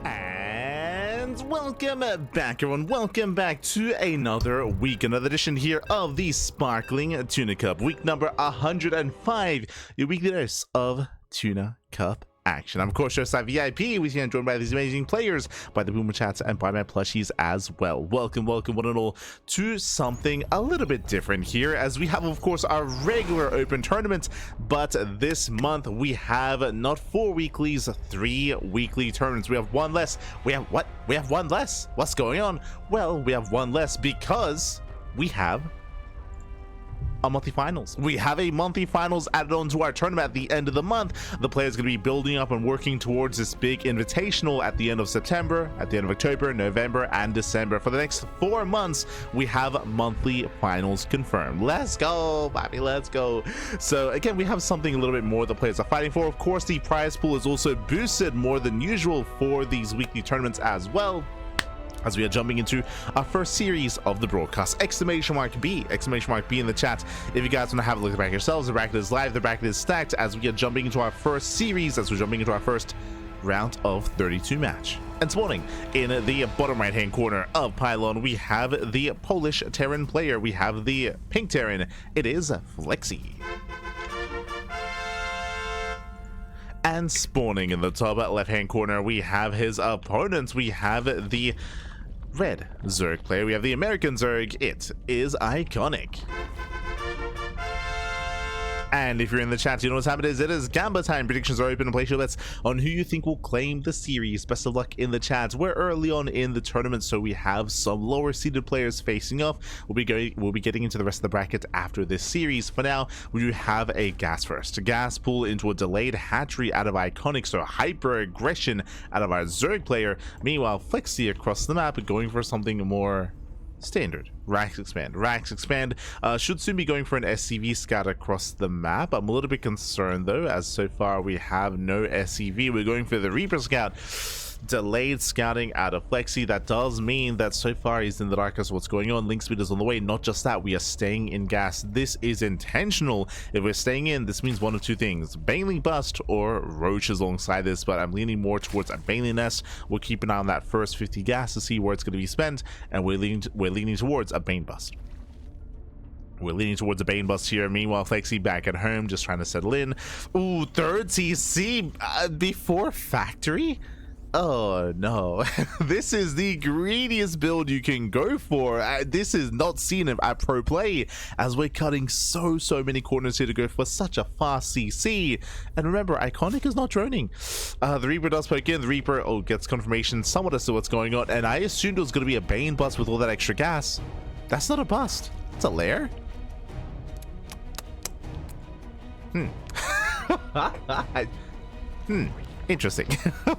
And welcome back, everyone. Welcome back to another week, another edition here of the Sparkling Tuna Cup. Week number 105, your weekly dose of Tuna Cup action. I'm of course your VIP, with you joined by these amazing players, by the Boomer Chats, and by my plushies as well. Welcome one and all to something a little bit different here, as we have of course our regular open tournament, but this month we have not 4 weeklies, 3 weekly tournaments. We have one less. We have what? We have one less. What's going on? Well, we have one less because we have a monthly finals. We have a monthly finals added on to our tournament at the end of the month. The players going to be building up and working towards this big invitational at the end of September, at the end of October, November, and December. For the next 4 months, we have monthly finals confirmed. Let's go, Bobby, let's go. So again, we have something a little bit more the players are fighting for. Of course, the prize pool is also boosted more than usual for these weekly tournaments as well, as we are jumping into our first series of the broadcast. Exclamation mark B in the chat if you guys want to have a look at the bracket yourselves. The bracket is live, the bracket is stacked, as we are jumping into our first series, as we're jumping into our first round of 32 match. And spawning in the bottom right hand corner of Pylon, we have the Polish Terran player. We have the pink Terran. It is Flexy. And spawning in the top left hand corner, we have his opponents. We have the red Zerg player. We have the American Zerg. It is iCoNiC. And if you're in the chat, you know what's happening. It is Gamba time. Predictions are open, and place your bets on who you think will claim the series. Best of luck in the chat. We're early on in the tournament, so we have some lower seeded players facing off. We'll be getting into the rest of the bracket after this series. For now, we do have a gas first. Gas pull into a delayed hatchery out of iCoNiC, so hyper aggression out of our Zerg player. Meanwhile, Flexy across the map going for something more standard. Rax expand should soon be going for an SCV scout across the map. I'm a little bit concerned though, as so far we have no SCV. We're going for the Reaper scout. Delayed scouting out of Flexy. That does mean that so far he's in the dark as what's going on. Link speed is on the way. Not just that, we are staying in gas. This is intentional. If we're staying in, this means one of two things: Baneling bust or roaches alongside this, but I'm leaning more towards a Baneling nest. We'll keep an eye on that first 50 gas to see where it's going to be spent, and we're leaning towards a Bane bust. We're leaning towards a Bane bust here. Meanwhile, Flexy back at home, just trying to settle in. Ooh, third CC before factory? Oh no, this is the greediest build you can go for. This is not seen at pro play, as we're cutting so many corners here to go for such a fast CC. And remember, iCoNiC is not droning. The Reaper does poke in. The Reaper gets confirmation somewhat as to what's going on, and I assumed it was going to be a Bane bust with all that extra gas. That's not a bust, it's a lair. Interesting.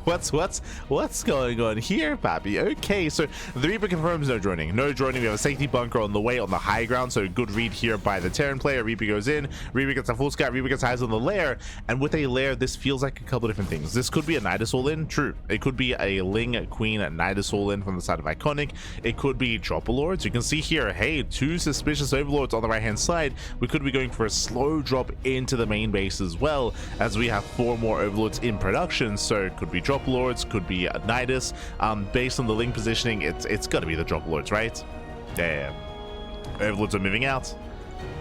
what's going on here, Pappy? Okay, so the Reaper confirms no droning. No droning. We have a safety bunker on the way on the high ground, so good read here by the Terran player. Reaper goes in. Reaper gets a full scout. Reaper gets eyes on the lair, and with a lair, this feels like a couple different things. This could be a Nidus all-in. True. It could be a Ling Queen Nidus all-in from the side of iCoNiC. It could be Dropper Lords. You can see here, hey, 2 suspicious Overlords on the right-hand side. We could be going for a slow drop into the main base as well, as we have 4 more Overlords in production. So it could be Drop Lords, could be a Nidus. Based on the Ling positioning, it's got to be the Drop Lords, right? Yeah. Overlords are moving out.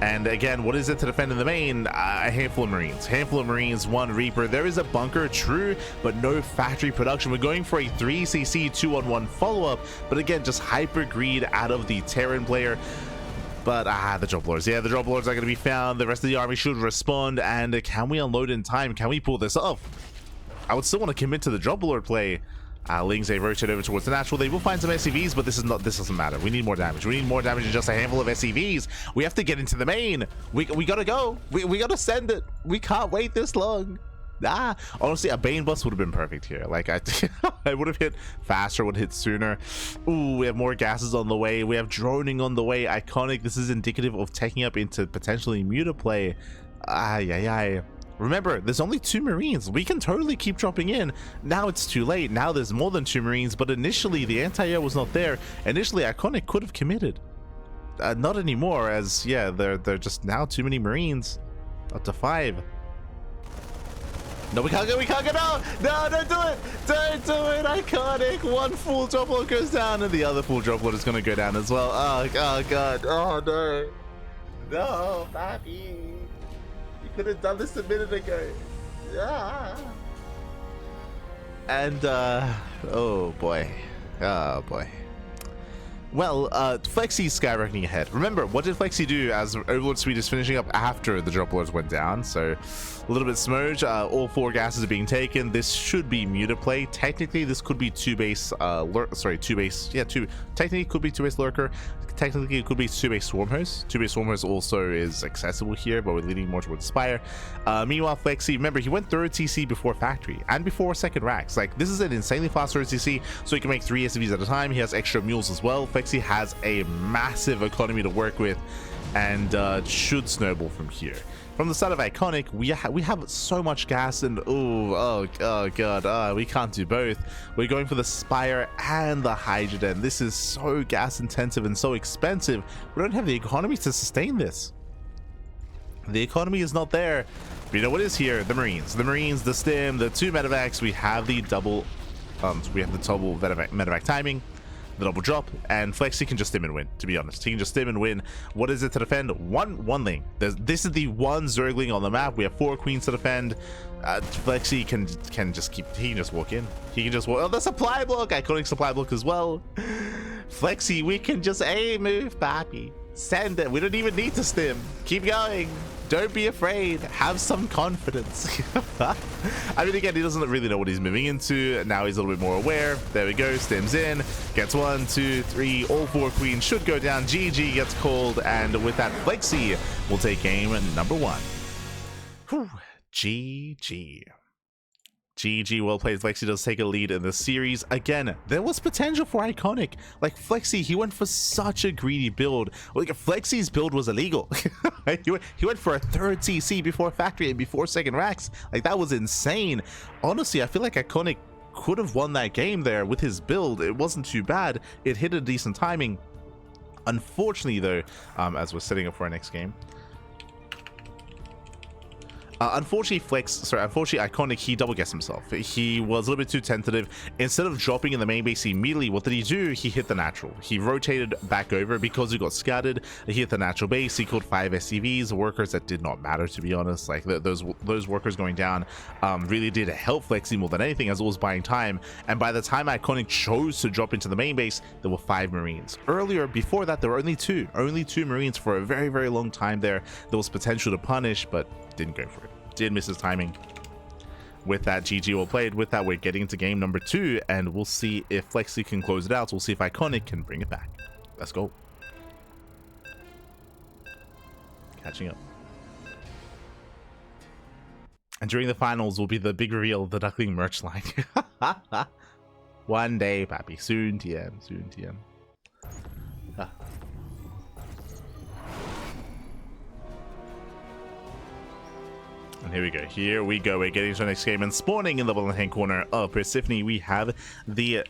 And again, what is it to defend in the main? A handful of Marines. 1 Reaper. There is a bunker, true, but no factory production. We're going for a 3cc 2-on-1 follow-up, but again, just hyper greed out of the Terran player. But the Drop Lords, yeah, the Drop Lords are going to be found. The rest of the army should respond. And can we unload in time? Can we pull this off? I would still want to commit to the Drop Lord play. Lings, they rotate over towards the natural. They will find some SCVs, but this doesn't matter. We need more damage. We need more damage than just a handful of SCVs. We have to get into the main. We gotta go. We gotta send it. We can't wait this long. Honestly, a Bane bust would have been perfect here. Like, I would have hit faster, would hit sooner. Ooh, we have more gases on the way. We have droning on the way. iCoNiC, this is indicative of taking up into potentially muta play. Remember, there's only 2 Marines. We can totally keep dropping in. Now it's too late. Now there's more than 2 Marines, but initially the anti-air was not there. Initially, iCoNiC could have committed. Not anymore, as, yeah, they're just now too many Marines. Up to 5. No, we can't go, no! No, don't do it! Don't do it, iCoNiC! One full drop load goes down, and the other full drop load is gonna go down as well. Oh god, oh no. No, Pappy. You could have done this a minute ago. Yeah. And, oh boy. Oh boy. Well, Flexy's skyrocketing ahead. Remember, what did Flexy do as Overlord Suite is finishing up after the drop loads went down? So, a little bit smudge. All 4 gases are being taken. This should be muted play. Technically, this could be 2-base, technically it could be 2-base Lurker. Technically, it could be 2-base Swarmhost. 2-base Swarmhost also is accessible here, but we're leaning more towards Spire. Meanwhile, Flexy, remember, he went 3rd TC before Factory and before 2nd Racks. Like, this is an insanely fast 3rd TC, so he can make 3 SCVs at a time. He has extra mules as well. Flexy has a massive economy to work with and should snowball from here. From the side of iCoNiC, we have so much gas, and oh god, we can't do both. We're going for the Spire and the Hydrogen. This is so gas intensive and so expensive. We don't have the economy to sustain this. The economy is not there. But you know what is here? The Marines, the Stim, the 2 medevacs. We have the double medevac timing, the double drop, and Flexy can just stim and win. To be honest, he can just stim and win. What is it to defend? One lane. This is the one Zergling on the map. We have 4 queens to defend. Flexy can just keep. He can just walk in. He can just walk. Oh, the supply block. iCoNiC supply block as well. Flexy, we can just move, Pappy. Send it. We don't even need to stim. Keep going. Don't be afraid. Have some confidence. I mean, again, he doesn't really know what he's moving into. Now he's a little bit more aware. There we go. Stims in. Gets 1, 2, 3. All 4 queens should go down. GG gets called. And with that, Flexy will take game number 1. Whew. GG. GG, well played. Flexy does take a lead in the series. Again, there was potential for iCoNiC. Like, Flexy, he went for such a greedy build. Like, Flexy's build was illegal. he went for a 3rd TC before Factory and before 2nd Racks. Like, that was insane. Honestly, I feel like iCoNiC could have won that game there with his build. It wasn't too bad. It hit a decent timing. Unfortunately, though, as we're setting up for our next game, unfortunately, iCoNiC, he double guessed himself. He was a little bit too tentative. Instead of dropping in the main base immediately, what did he do? He hit the natural. He rotated back over because he got scouted. He hit the natural base. He killed 5 SCVs, workers that did not matter, to be honest. Like, those workers going down really did help Flexy more than anything, as it was buying time. And by the time iCoNiC chose to drop into the main base, there were 5 Marines. Earlier, before that, there were only 2. Only 2 Marines for a very, very long time there. There was potential to punish, but didn't go for it. Did miss his timing. With that, GG well played. With that, we're getting into game number 2, and we'll see if Flexy can close it out. We'll see if iCoNiC can bring it back. Let's go. Catching up. And during the finals will be the big reveal of the Duckling merch line. One day, Pappy. Soon, TM. Soon, TM. And here we go. We're getting to the next game, and spawning in the bottom hand corner of Persephone, we have the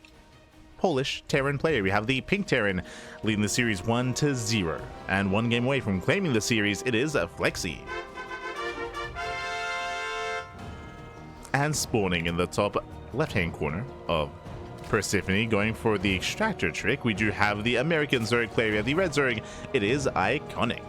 Polish Terran player. We have the pink Terran leading the series 1-0, and 1 game away from claiming the series. It is Flexy. And spawning in the top left hand corner of Persephone, going for the extractor trick, we do have the American Zerg player. We have the red Zerg. It is iCoNiC.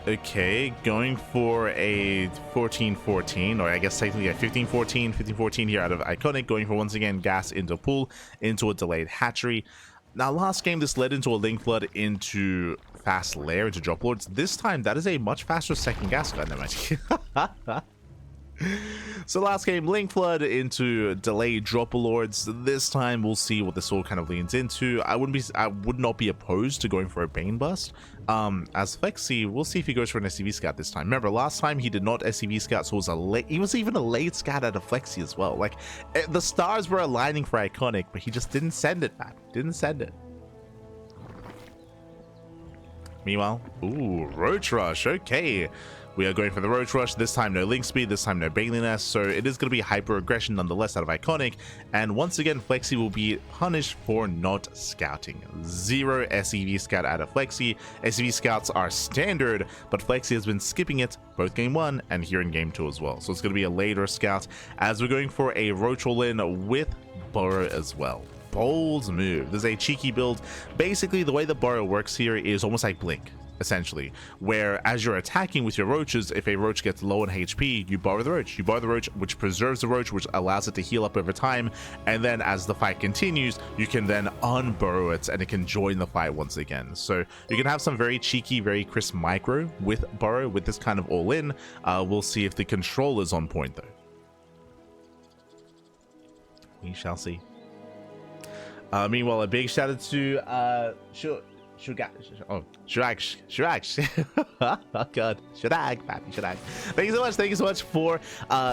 Okay, going for a 14-14, or I guess technically a 15-14 here out of iCoNiC, going for once again gas into pool, into a delayed hatchery. Now, last game this led into a link flood, into fast lair, into drop lords. This time that is a much faster second gas gun. So last game, link flood into delayed drop lords. This time we'll see what this all kind of leans into. I would not be opposed to going for a Bane bust. As Flexy, we'll see if he goes for an SCV scout this time. Remember, last time he did not SCV scout, so he was even a late scout out of Flexy as well. Like, the stars were aligning for iCoNiC, but he just didn't send it back. Didn't send it. Meanwhile, ooh, Roach Rush, okay. We are going for the Roach Rush. This time no Link Speed, this time no Bailey Nest, so it is going to be hyper aggression nonetheless out of iCoNiC. And once again, Flexy will be punished for not scouting. 0 SEV scout out of Flexy. SEV scouts are standard, but Flexy has been skipping it both game 1 and here in game 2 as well. So it's going to be a later scout as we're going for a Roach roll in with Burrow as well. Bold move. This is a cheeky build. Basically, the way the Burrow works here is almost like Blink, essentially, where as you're attacking with your roaches, if a roach gets low on HP, you borrow the roach. You borrow the roach, which preserves the roach, which allows it to heal up over time, and then as the fight continues, you can then unburrow it and it can join the fight once again. So you can have some very cheeky, very crisp micro with Burrow with this kind of all-in. We'll see if the control is on point though. We shall see. Meanwhile, a big shout out to Shurag. Oh god, Shurag, papi, Shurag. Thank you so much for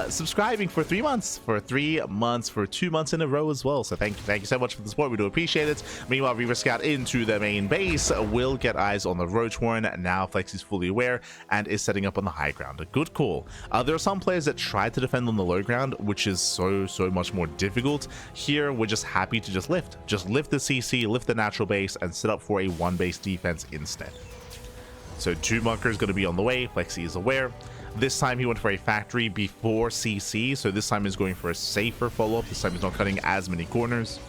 subscribing for 3 months, for 2 months in a row as well. So thank you so much for the support. We do appreciate it. Meanwhile, Reaver Scout into the main base will get eyes on the Roach Warren. Now Flexy's fully aware and is setting up on the high ground. A good call. There are some players that try to defend on the low ground, which is so much more difficult. Here we're just happy to just lift the CC, lift the natural base, and set up for a 1-base defense instead. So 2 bunkers going to be on the way. Flexy is aware. This time he went for a factory before CC, so this time he's going for a safer follow-up. This time he's not cutting as many corners.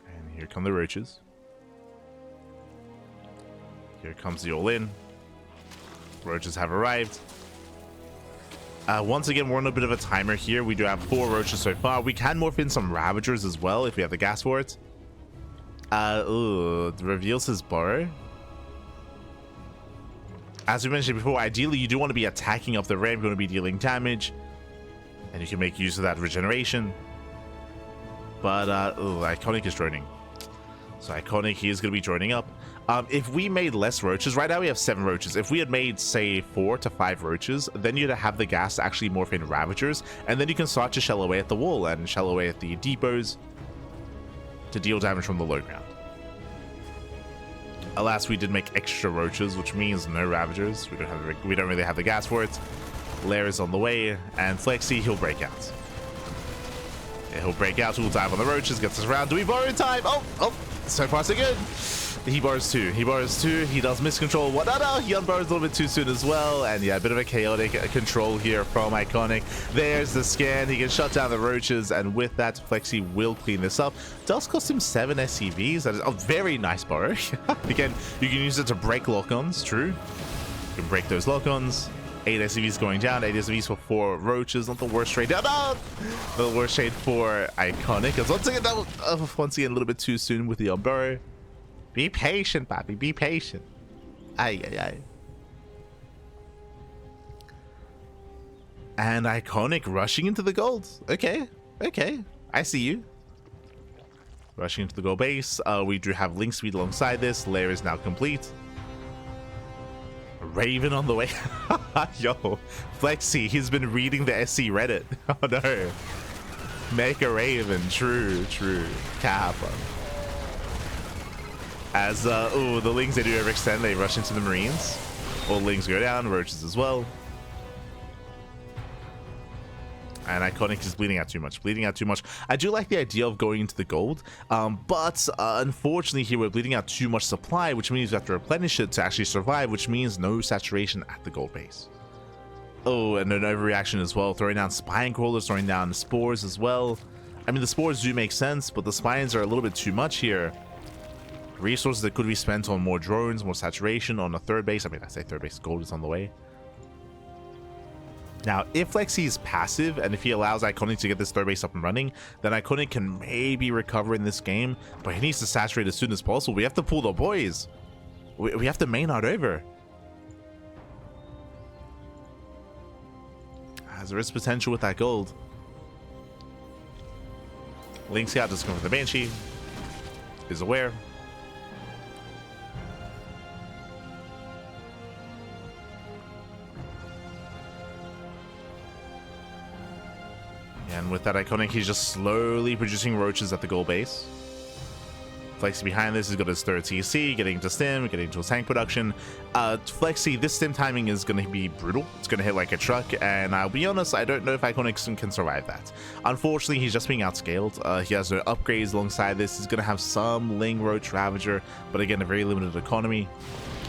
And here come the roaches. Here comes the all-in. Roaches have arrived. Once again, we're on a bit of a timer here. We do have 4 roaches so far. We can morph in some ravagers as well if we have the gas for it. Reveals his burrow. As we mentioned before, ideally you do want to be attacking up the ramp. You want to be dealing damage, and you can make use of that regeneration. But iCoNiC is droning. So iCoNiC, he is going to be droning up. If we made less roaches, right now we have 7 roaches. If we had made, say, 4 to 5 roaches, then you'd have the gas to actually morph in ravagers, and then you can start to shell away at the wall and shell away at the depots to deal damage from the low ground. Alas, we did make extra roaches, which means no ravagers. We don't really have the gas for it. Lair is on the way, and Flexy, he'll break out. Yeah, he'll break out, he'll dive on the roaches, gets us around. Do we borrow time? Oh, so far so good. He borrows 2. He does miscontrol. What? No, he unborrows a little bit too soon as well. And yeah, a bit of a chaotic control here from iCoNiC. There's the scan. He can shut down the roaches, and with that, Flexy will clean this up. Does cost him 7 SCVs. That is a very nice borrow. Again, you can use it to break lock-ons. True. You can break those lock-ons. 8 SCVs going down. 8 SCVs for 4 roaches. Not the worst trade down. No! The worst trade for iCoNiC. Because once again, a little bit too soon with the unburrow. Be patient, papi. Be patient. Ay. And iCoNiC rushing into the gold. Okay. I see you. Rushing into the gold base. We do have Link Speed alongside this. Lair is now complete. Raven on the way. Yo, Flexy, he's been reading the SC Reddit. Oh no. Make a Raven. True. Kappa. As, the Lings, they do overextend. They rush into the Marines. All Lings go down. Roaches as well. And iCoNiC is bleeding out too much. I do like the idea of going into the gold, but unfortunately here we're bleeding out too much supply, which means we have to replenish it to actually survive, which means no saturation at the gold base. Oh, and an overreaction as well, throwing down spine crawlers, throwing down spores as well. I mean, the spores do make sense, but the spines are a little bit too much here. Resources that could be spent on more drones, more saturation on a 3rd base. I mean, I say 3rd base, gold is on the way. Now, if Flexy is passive, and if he allows iCoNiC to get this 3rd base up and running, then iCoNiC can maybe recover in this game, but he needs to saturate as soon as possible. We have to pull the boys. We have to main out over. As there is potential with that gold. Link Scout just going for the Banshee. Is aware. And with that iCoNiC, he's just slowly producing roaches at the goal base. Flexy behind this has got his third TC, getting to stim, getting to his tank production. Flexy, this stim timing is going to be brutal. It's going to hit like a truck, and I'll be honest, I don't know if iCoNiC can survive that. Unfortunately, he's just being outscaled. He has no upgrades alongside this. He's going to have some Ling Roach Ravager, but again, a very limited economy.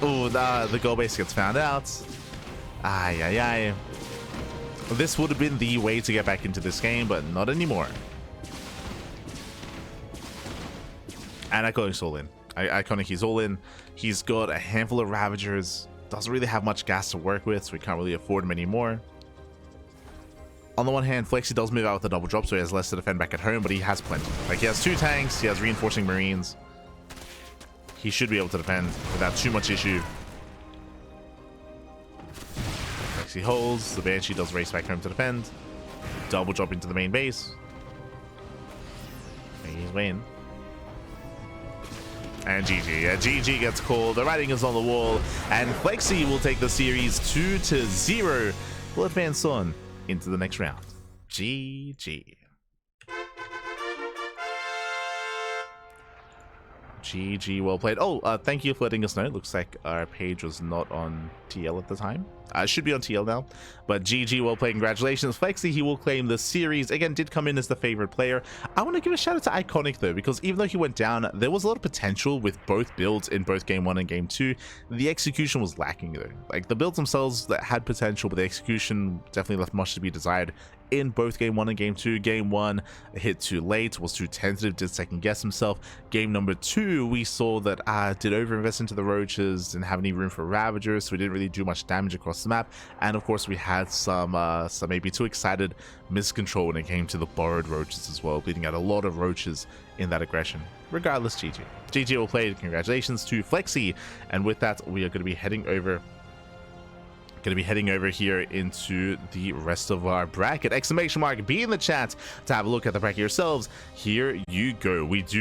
Oh, the goal base gets found out. Ay. This would have been the way to get back into this game, but not anymore. And iCoNic's all in. iCoNiC, he's all in. He's got a handful of Ravagers. Doesn't really have much gas to work with, so we can't really afford him anymore. On the one hand, Flexy does move out with a double drop, so he has less to defend back at home, but he has plenty. Like, he has 2 tanks, he has reinforcing Marines. He should be able to defend without too much issue. Flexy holds. The Banshee does race back home to defend. Double drop into the main base. He's winning. And GG. Yeah, GG gets called. The writing is on the wall. And Flexy will take the series 2-0. Will advance on into the next round. GG. GG, well played. Oh, thank you for letting us know. It looks like our page was not on TL at the time. It should be on TL now. But GG, well played. Congratulations. Flexy, he will claim the series. Again, did come in as the favorite player. I want to give a shout out to iCoNiC though, because even though he went down, there was a lot of potential with both builds in both Game 1 and Game 2. The execution was lacking though. Like, the builds themselves that had potential, but the execution definitely left much to be desired in both Game 1 and Game 2. Game 1 hit too late, was too tentative, did second guess himself. Game number 2, we saw that did overinvest into the roaches, didn't have any room for Ravagers, so we didn't really do much damage across the map. And of course, we had some maybe too excited miscontrol when it came to the borrowed roaches as well, bleeding out a lot of roaches in that aggression. Regardless, GG. GG well played. Congratulations to Flexy. And with that, we are going to be heading over here into the rest of our bracket. Exclamation mark, be in the chat to have a look at the bracket yourselves. Here you go. We do